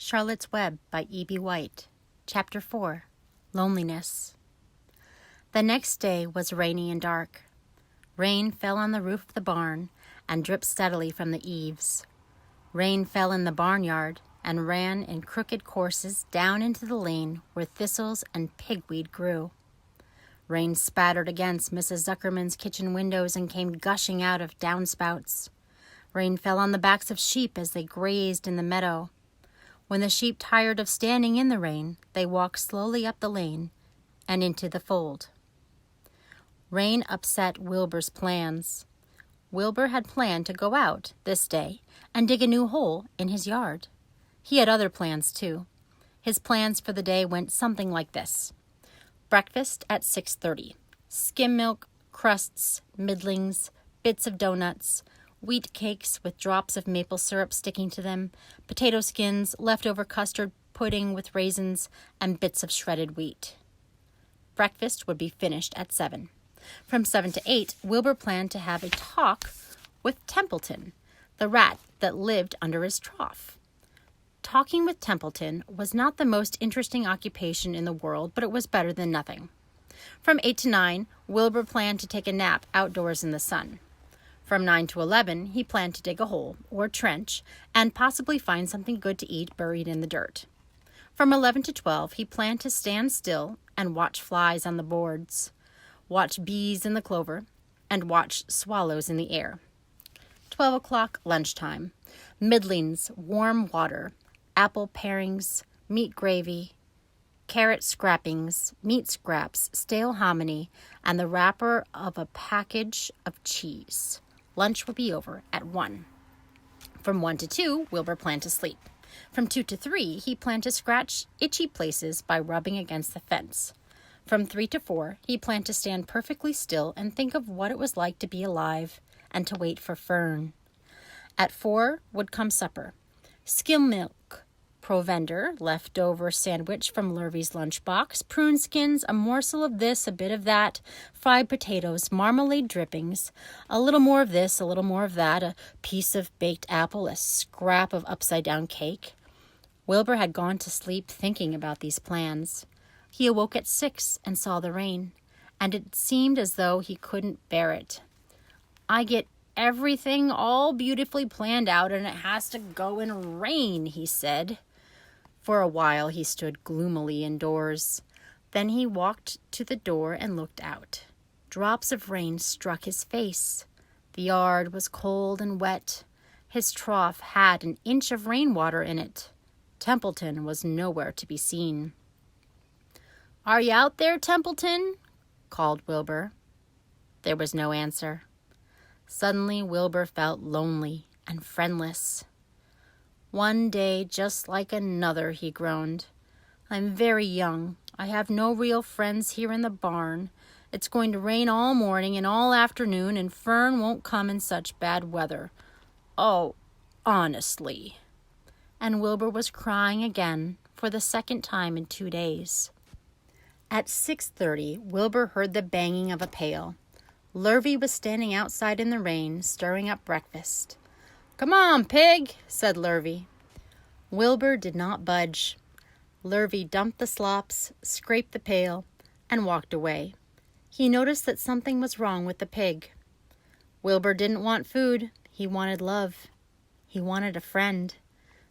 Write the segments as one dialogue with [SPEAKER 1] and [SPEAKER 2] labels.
[SPEAKER 1] Charlotte's Web by E.B. White. Chapter 4. Loneliness. The next day was rainy and dark. Rain fell on the roof of the barn and dripped steadily from the eaves. Rain fell in the barnyard and ran in crooked courses down into the lane where thistles and pigweed grew. Rain spattered against Mrs. Zuckerman's kitchen windows and came gushing out of downspouts. Rain fell on the backs of sheep as they grazed in the meadow. When the sheep tired of standing in the rain, they walked slowly up the lane and into the fold. Rain upset Wilbur's plans. Wilbur had planned to go out this day and dig a new hole in his yard. He had other plans, too. His plans for the day went something like this. Breakfast at 6:30. Skim milk, crusts, middlings, bits of donuts, wheat cakes with drops of maple syrup sticking to them, potato skins, leftover custard pudding with raisins, and bits of shredded wheat. Breakfast would be finished at 7. From 7 to 8, Wilbur planned to have a talk with Templeton, the rat that lived under his trough. Talking with Templeton was not the most interesting occupation in the world, but it was better than nothing. From 8 to 9, Wilbur planned to take a nap outdoors in the sun. From 9 to 11, he planned to dig a hole, or trench, and possibly find something good to eat buried in the dirt. From 11 to 12, he planned to stand still and watch flies on the boards, watch bees in the clover, and watch swallows in the air. 12 o'clock, lunchtime. Middlings, warm water, apple parings, meat gravy, carrot scrappings, meat scraps, stale hominy, and the wrapper of a package of cheese. Lunch would be over at 1. From 1 to 2, Wilbur planned to sleep. From 2 to 3, he planned to scratch itchy places by rubbing against the fence. From 3 to 4, he planned to stand perfectly still and think of what it was like to be alive and to wait for Fern. At 4 would come supper. Skim milk, provender, leftover sandwich from Lurvy's lunchbox, prune skins, a morsel of this, a bit of that, fried potatoes, marmalade drippings, a little more of this, a little more of that, a piece of baked apple, a scrap of upside-down cake. Wilbur had gone to sleep thinking about these plans. He awoke at 6 and saw the rain, and it seemed as though he couldn't bear it. I get everything all beautifully planned out, and it has to go in rain, he said. For a while he stood gloomily indoors. Then he walked to the door and looked out. Drops of rain struck his face. The yard was cold and wet. His trough had an inch of rainwater in it. Templeton was nowhere to be seen. "Are you out there, Templeton?" called Wilbur. There was no answer. Suddenly Wilbur felt lonely and friendless. "One day just like another," he groaned. "I'm very young. I have no real friends here in the barn. It's going to rain all morning and all afternoon, and Fern won't come in such bad weather. Oh, honestly." And Wilbur was crying again for the second time in 2 days. At 6:30, Wilbur heard the banging of a pail. Lurvy was standing outside in the rain, stirring up breakfast. "Come on, pig," said Lurvy. Wilbur did not budge. Lurvy dumped the slops, scraped the pail, and walked away. He noticed that something was wrong with the pig. Wilbur didn't want food. He wanted love. He wanted a friend,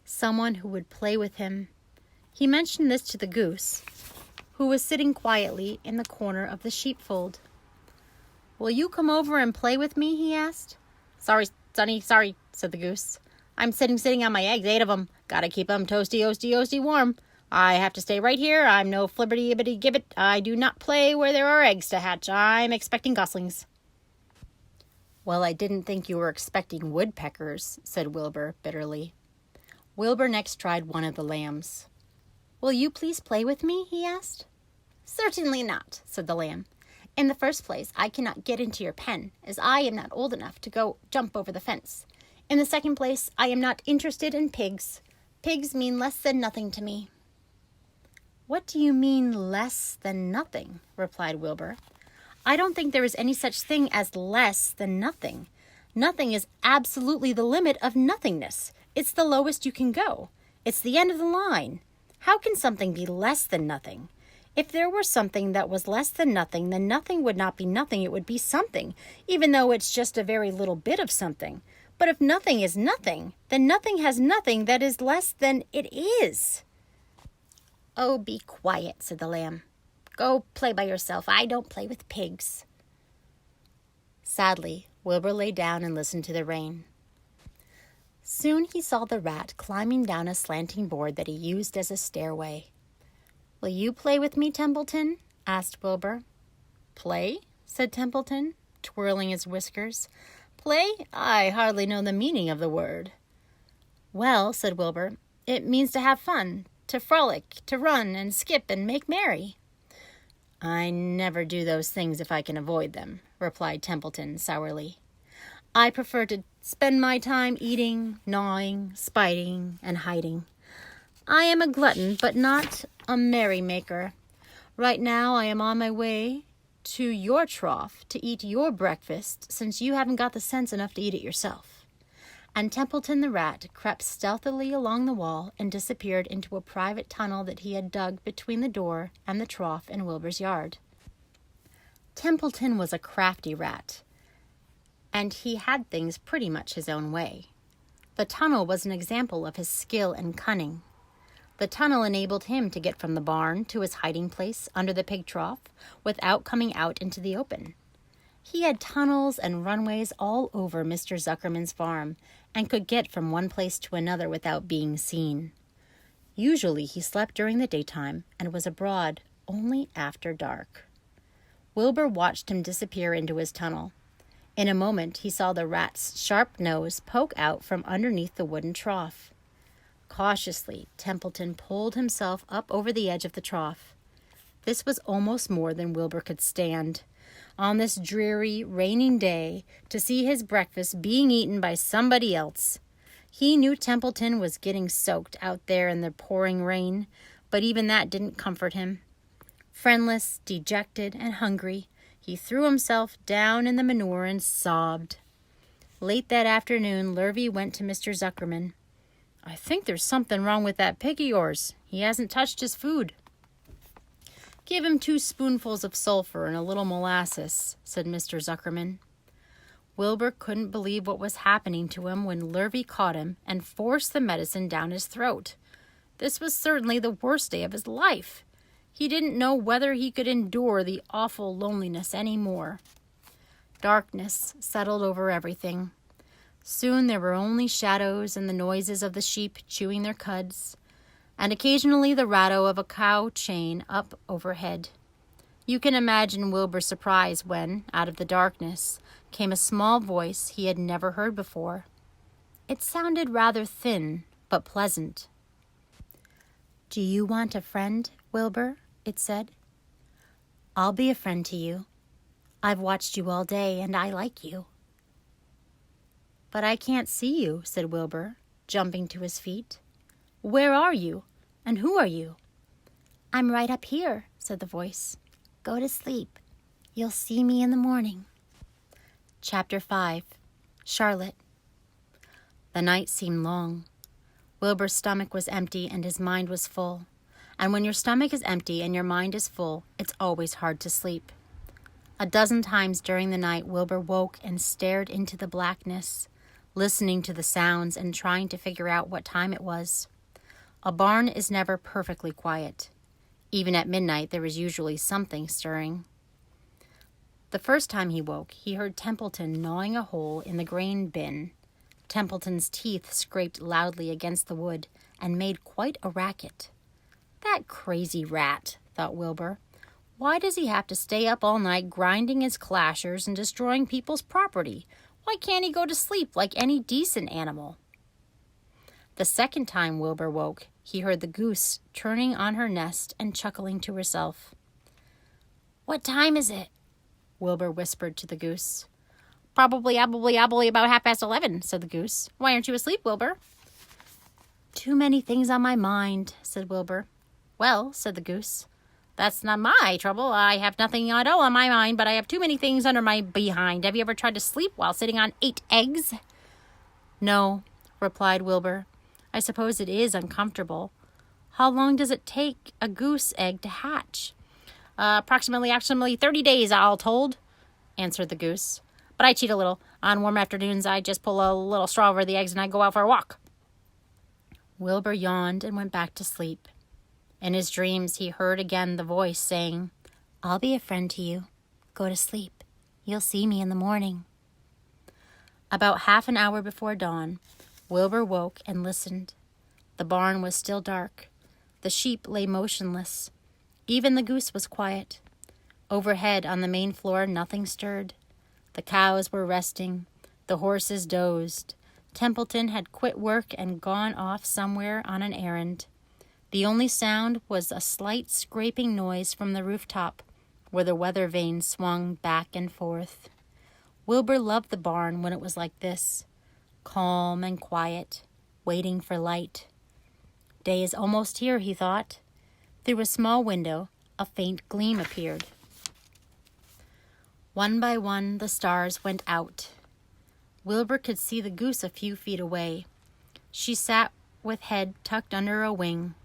[SPEAKER 1] someone who would play with him. He mentioned this to the goose, who was sitting quietly in the corner of the sheepfold. "Will you come over and play with me?" he asked. "Sorry, Sonny, sorry," said the goose. "I'm sitting on my eggs, 8 of 'em. Gotta keep 'em toasty warm. I have to stay right here. I'm no flibberty-ibbity-gibbet. I do not play where there are eggs to hatch. I'm expecting goslings." "Well, I didn't think you were expecting woodpeckers," said Wilbur bitterly. Wilbur next tried one of the lambs. "Will you please play with me?" he asked. "Certainly not," said the lamb. "In the first place, I cannot get into your pen, as I am not old enough to go jump over the fence. In the second place, I am not interested in pigs. Pigs mean less than nothing to me." "What do you mean, less than nothing?" replied Wilbur. "I don't think there is any such thing as less than nothing. Nothing is absolutely the limit of nothingness. It's the lowest you can go. It's the end of the line. How can something be less than nothing? If there were something that was less than nothing, then nothing would not be nothing. It would be something, even though it's just a very little bit of something. But if nothing is nothing, then nothing has nothing that is less than it is. "Oh, be quiet," said the lamb. "Go play by yourself. I don't play with pigs." Sadly, Wilbur lay down and listened to the rain. Soon he saw the rat climbing down a slanting board that he used as a stairway. "Will you play with me, Templeton?" asked Wilbur. "Play?" said Templeton, twirling his whiskers. "Play? I hardly know the meaning of the word." "Well," said Wilbur, "it means to have fun, to frolic, to run and skip and make merry." "I never do those things if I can avoid them," replied Templeton sourly. "I prefer to spend my time eating, gnawing, spiting, and hiding. I am a glutton, but not a merrymaker. Right now I am on my way to your trough to eat your breakfast, since you haven't got the sense enough to eat it yourself." And Templeton the rat crept stealthily along the wall and disappeared into a private tunnel that he had dug between the door and the trough in Wilbur's yard. Templeton was a crafty rat, and he had things pretty much his own way. The tunnel was an example of his skill and cunning. The tunnel enabled him to get from the barn to his hiding place under the pig trough without coming out into the open. He had tunnels and runways all over Mr. Zuckerman's farm and could get from one place to another without being seen. Usually he slept during the daytime and was abroad only after dark. Wilbur watched him disappear into his tunnel. In a moment he saw the rat's sharp nose poke out from underneath the wooden trough. Cautiously, Templeton pulled himself up over the edge of the trough. This was almost more than Wilbur could stand. On this dreary, raining day, to see his breakfast being eaten by somebody else. He knew Templeton was getting soaked out there in the pouring rain, but even that didn't comfort him. Friendless, dejected, and hungry, he threw himself down in the manure and sobbed. Late that afternoon, Lurvy went to Mr. Zuckerman. "I think there's something wrong with that pig of yours. He hasn't touched his food." "Give him 2 spoonfuls of sulfur and a little molasses," said Mr. Zuckerman. Wilbur couldn't believe what was happening to him when Lurvy caught him and forced the medicine down his throat. This was certainly the worst day of his life. He didn't know whether he could endure the awful loneliness any more. Darkness settled over everything. Soon there were only shadows and the noises of the sheep chewing their cuds, and occasionally the rattle of a cow chain up overhead. You can imagine Wilbur's surprise when, out of the darkness, came a small voice he had never heard before. It sounded rather thin, but pleasant. "Do you want a friend, Wilbur?" it said. "I'll be a friend to you. I've watched you all day, and I like you." "But I can't see you," said Wilbur, jumping to his feet. "Where are you? And who are you?" "I'm right up here," said the voice. "Go to sleep. You'll see me in the morning." Chapter 5. Charlotte. The night seemed long. Wilbur's stomach was empty and his mind was full. And when your stomach is empty and your mind is full, it's always hard to sleep. A dozen times during the night, Wilbur woke and stared into the blackness, listening to the sounds and trying to figure out what time it was. A barn is never perfectly quiet. Even at midnight, there is usually something stirring. The first time he woke, he heard Templeton gnawing a hole in the grain bin. Templeton's teeth scraped loudly against the wood and made quite a racket. "That crazy rat," thought Wilbur. "Why does he have to stay up all night grinding his clashers and destroying people's property? Why can't he go to sleep like any decent animal?" The second time Wilbur woke, he heard the goose turning on her nest and chuckling to herself. "What time is it?" Wilbur whispered to the goose. Probably about 11:30, said the goose. "Why aren't you asleep, Wilbur?" "Too many things on my mind," said Wilbur. "Well," said the goose, "that's not my trouble. I have nothing at all on my mind, but I have too many things under my behind. Have you ever tried to sleep while sitting on 8 eggs? "No," replied Wilbur. I suppose it is uncomfortable. How long does it take a goose egg to hatch? Approximately 30 days, all told, answered the goose. But I cheat a little. On warm afternoons, I just pull a little straw over the eggs and I go out for a walk. Wilbur yawned and went back to sleep. In his dreams, he heard again the voice saying, "I'll be a friend to you. Go to sleep. You'll see me in the morning." About half an hour before dawn, Wilbur woke and listened. The barn was still dark. The sheep lay motionless. Even the goose was quiet. Overhead on the main floor, nothing stirred. The cows were resting. The horses dozed. Templeton had quit work and gone off somewhere on an errand. The only sound was a slight scraping noise from the rooftop, where the weather vane swung back and forth. Wilbur loved the barn when it was like this, calm and quiet, waiting for light. Day is almost here, he thought. Through a small window, a faint gleam appeared. One by one, the stars went out. Wilbur could see the goose a few feet away. She sat with head tucked under a wing.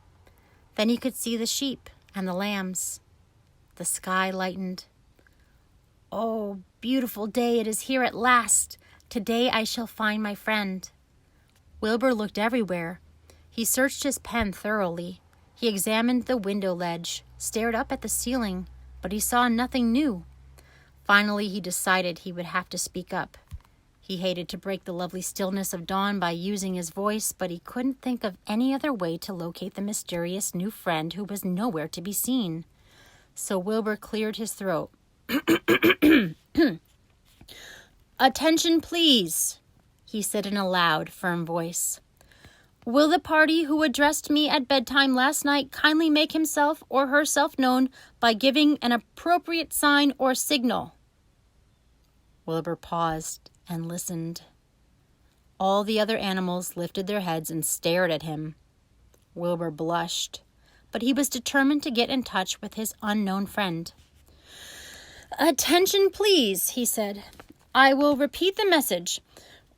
[SPEAKER 1] Then he could see the sheep and the lambs. The sky lightened. "Oh, beautiful day, it is here at last. Today I shall find my friend." Wilbur looked everywhere. He searched his pen thoroughly. He examined the window ledge, stared up at the ceiling, but he saw nothing new. Finally, he decided he would have to speak up. He hated to break the lovely stillness of dawn by using his voice, but he couldn't think of any other way to locate the mysterious new friend who was nowhere to be seen. So Wilbur cleared his throat. "Attention, please," he said in a loud, firm voice. "Will the party who addressed me at bedtime last night kindly make himself or herself known by giving an appropriate sign or signal?" Wilbur paused and listened. All the other animals lifted their heads and stared at him. Wilbur blushed, but he was determined to get in touch with his unknown friend. "Attention, please," he said. "I will repeat the message.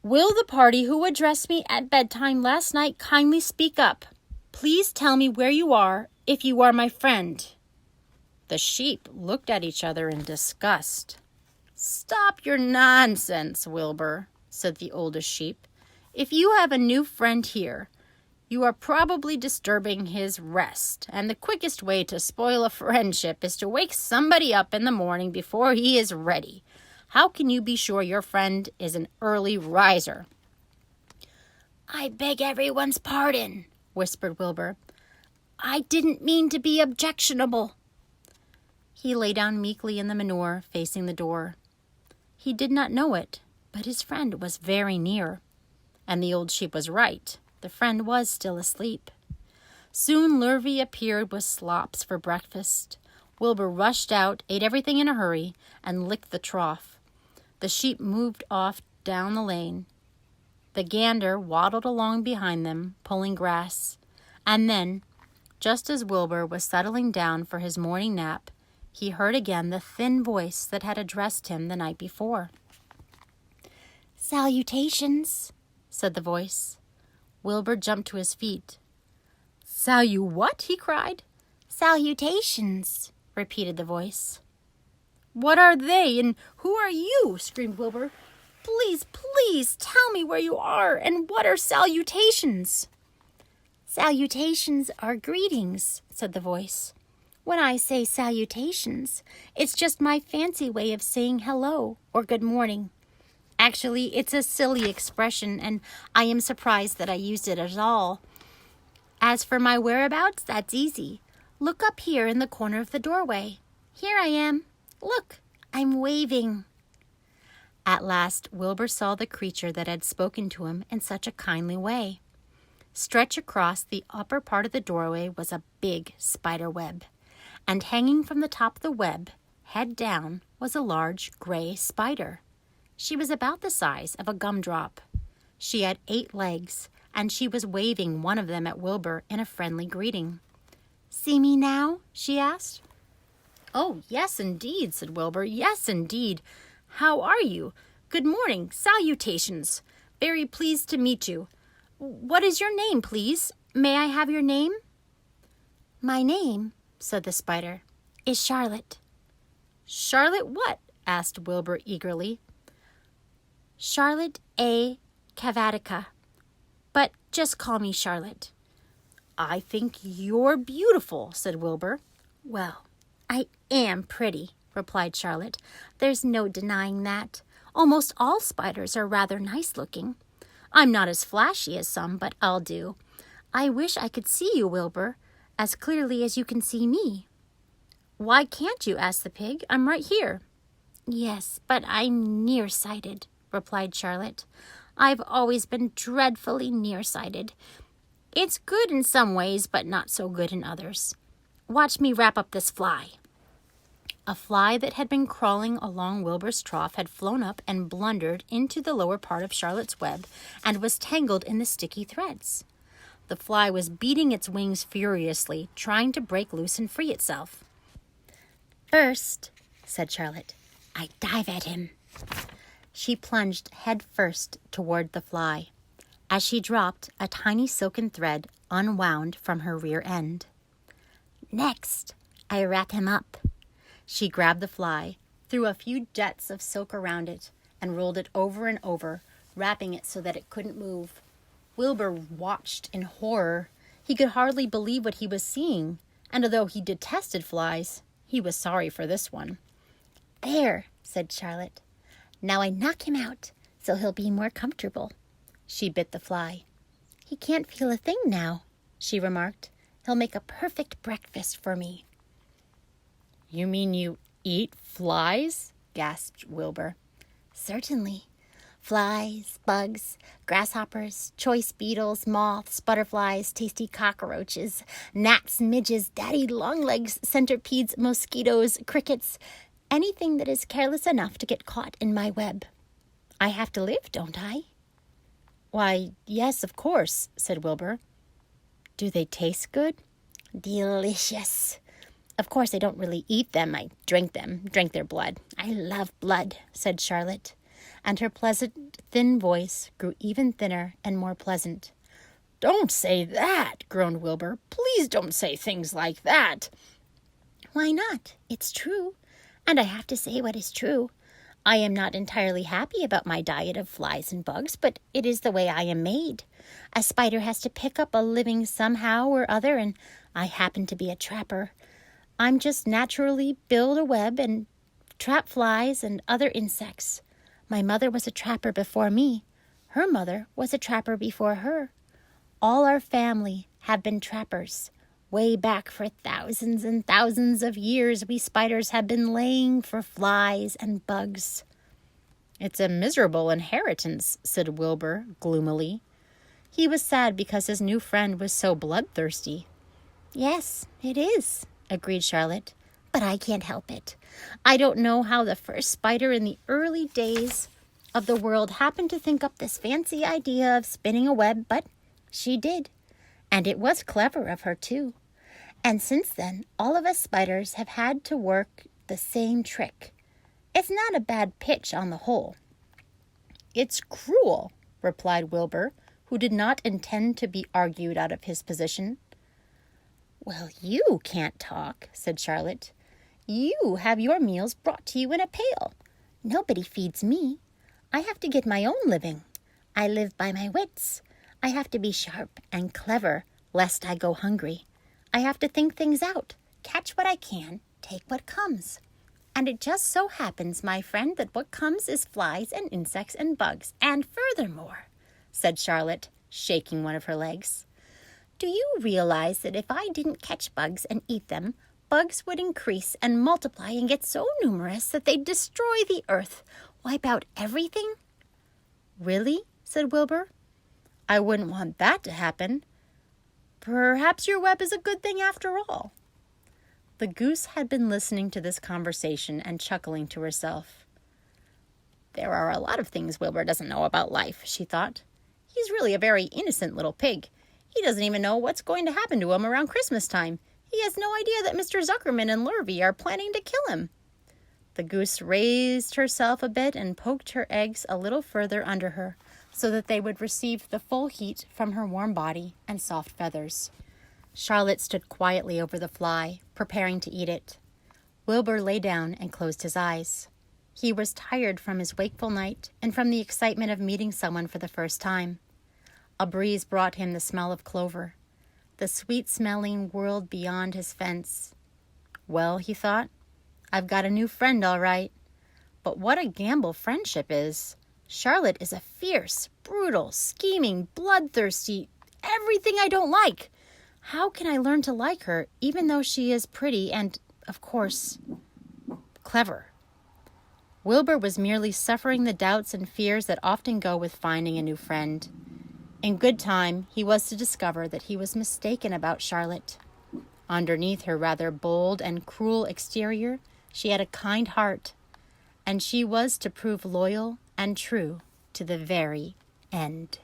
[SPEAKER 1] Will the party who addressed me at bedtime last night kindly speak up? Please tell me where you are if you are my friend." The sheep looked at each other in disgust. "Stop your nonsense, Wilbur," said the oldest sheep. "If you have a new friend here, you are probably disturbing his rest, and the quickest way to spoil a friendship is to wake somebody up in the morning before he is ready. How can you be sure your friend is an early riser?" "I beg everyone's pardon," whispered Wilbur. "I didn't mean to be objectionable." He lay down meekly in the manure, facing the door. He did not know it, but his friend was very near. And the old sheep was right. The friend was still asleep. Soon Lurvy appeared with slops for breakfast. Wilbur rushed out, ate everything in a hurry, and licked the trough. The sheep moved off down the lane. The gander waddled along behind them, pulling grass. And then, just as Wilbur was settling down for his morning nap, he heard again the thin voice that had addressed him the night before. "Salutations," said the voice. Wilbur jumped to his feet. What?" he cried. "Salutations," repeated the voice. "What are they, and who are you?" screamed Wilbur. "Please, please tell me where you are, and what are salutations?" "Salutations are greetings," said the voice. "When I say salutations, it's just my fancy way of saying hello or good morning. Actually, it's a silly expression, and I am surprised that I used it at all. As for my whereabouts, that's easy. Look up here in the corner of the doorway. Here I am. Look, I'm waving." At last, Wilbur saw the creature that had spoken to him in such a kindly way. Stretched across the upper part of the doorway was a big spider web, and hanging from the top of the web, head down, was a large gray spider. She was about the size of a gumdrop. She had 8 legs, and she was waving one of them at Wilbur in a friendly greeting. "See me now?" she asked. "Oh, yes, indeed," said Wilbur. "Yes, indeed. How are you? Good morning. Salutations. Very pleased to meet you. What is your name, please? May I have your name? My name, said the spider, is Charlotte. Charlotte what? Asked Wilbur eagerly. Charlotte A. Cavatica. But just call me Charlotte. I think you're beautiful, said Wilbur. Well, I am pretty, replied Charlotte. There's no denying that. Almost all spiders are rather nice-looking. I'm not as flashy as some, but I'll do. I wish I could see you, Wilbur, as clearly as you can see me. Why can't you? Asked the pig. I'm right here. Yes, but I'm nearsighted, replied Charlotte. I've always been dreadfully nearsighted. It's good in some ways, but not so good in others. Watch me wrap up this fly. A fly that had been crawling along Wilbur's trough had flown up and blundered into the lower part of Charlotte's web and was tangled in the sticky threads. The fly was beating its wings furiously, trying to break loose and free itself. First, said Charlotte, I dive at him. She plunged head first toward the fly. As she dropped, a tiny silken thread unwound from her rear end. Next, I wrap him up. She grabbed the fly, threw a few jets of silk around it, and rolled it over and over, wrapping it so that it couldn't move. Wilbur watched in horror. He could hardly believe what he was seeing, and although he detested flies, he was sorry for this one. There, said Charlotte. Now I knock him out, so he'll be more comfortable. She bit the fly. He can't feel a thing now, she remarked. He'll make a perfect breakfast for me. You mean you eat flies? Gasped Wilbur. Certainly. Flies, bugs, grasshoppers, choice beetles, moths, butterflies, tasty cockroaches, gnats, midges, daddy longlegs, centipedes, mosquitoes, crickets, anything that is careless enough to get caught in my web. I have to live, don't I? Why, yes, of course, said Wilbur. Do they taste good? Delicious. Of course, I don't really eat them. I drink them, drink their blood. I love blood, said Charlotte, and her pleasant, thin voice grew even thinner and more pleasant. Don't say that, groaned Wilbur. Please don't say things like that. Why not? It's true, and I have to say what is true. I am not entirely happy about my diet of flies and bugs, but it is the way I am made. A spider has to pick up a living somehow or other, and I happen to be a trapper. I'm just naturally build a web and trap flies and other insects. My mother was a trapper before me. Her mother was a trapper before her. All our family have been trappers. Way back for thousands and thousands of years, we spiders have been laying for flies and bugs. It's a miserable inheritance, said Wilbur gloomily. He was sad because his new friend was so bloodthirsty. Yes, it is, agreed Charlotte, but I can't help it. I don't know how the first spider in the early days of the world happened to think up this fancy idea of spinning a web, but she did. And it was clever of her, too. And since then, all of us spiders have had to work the same trick. It's not a bad pitch on the whole. It's cruel, replied Wilbur, who did not intend to be argued out of his position. Well, you can't talk, said Charlotte. You have your meals brought to you in a pail. Nobody feeds me. I have to get my own living. I live by my wits. I have to be sharp and clever, lest I go hungry. I have to think things out, catch what I can, take what comes. And it just so happens, my friend, that what comes is flies and insects and bugs. And furthermore, said Charlotte, shaking one of her legs, do you realize that if I didn't catch bugs and eat them, bugs would increase and multiply and get so numerous that they'd destroy the earth, wipe out everything? Really? Said Wilbur. I wouldn't want that to happen. Perhaps your web is a good thing after all. The goose had been listening to this conversation and chuckling to herself. There are a lot of things Wilbur doesn't know about life, she thought. He's really a very innocent little pig. He doesn't even know what's going to happen to him around Christmas time. He has no idea that Mr. Zuckerman and Lurvy are planning to kill him. The goose raised herself a bit and poked her eggs a little further under her, so that they would receive the full heat from her warm body and soft feathers. Charlotte stood quietly over the fly, preparing to eat it. Wilbur lay down and closed his eyes. He was tired from his wakeful night and from the excitement of meeting someone for the first time. A breeze brought him the smell of clover, the sweet-smelling world beyond his fence. Well, he thought, I've got a new friend, all right. But what a gamble friendship is. Charlotte is a fierce, brutal, scheming, bloodthirsty, everything I don't like. How can I learn to like her, even though she is pretty and, of course, clever? Wilbur was merely suffering the doubts and fears that often go with finding a new friend. In good time, he was to discover that he was mistaken about Charlotte. Underneath her rather bold and cruel exterior, she had a kind heart, and she was to prove loyal and true to the very end.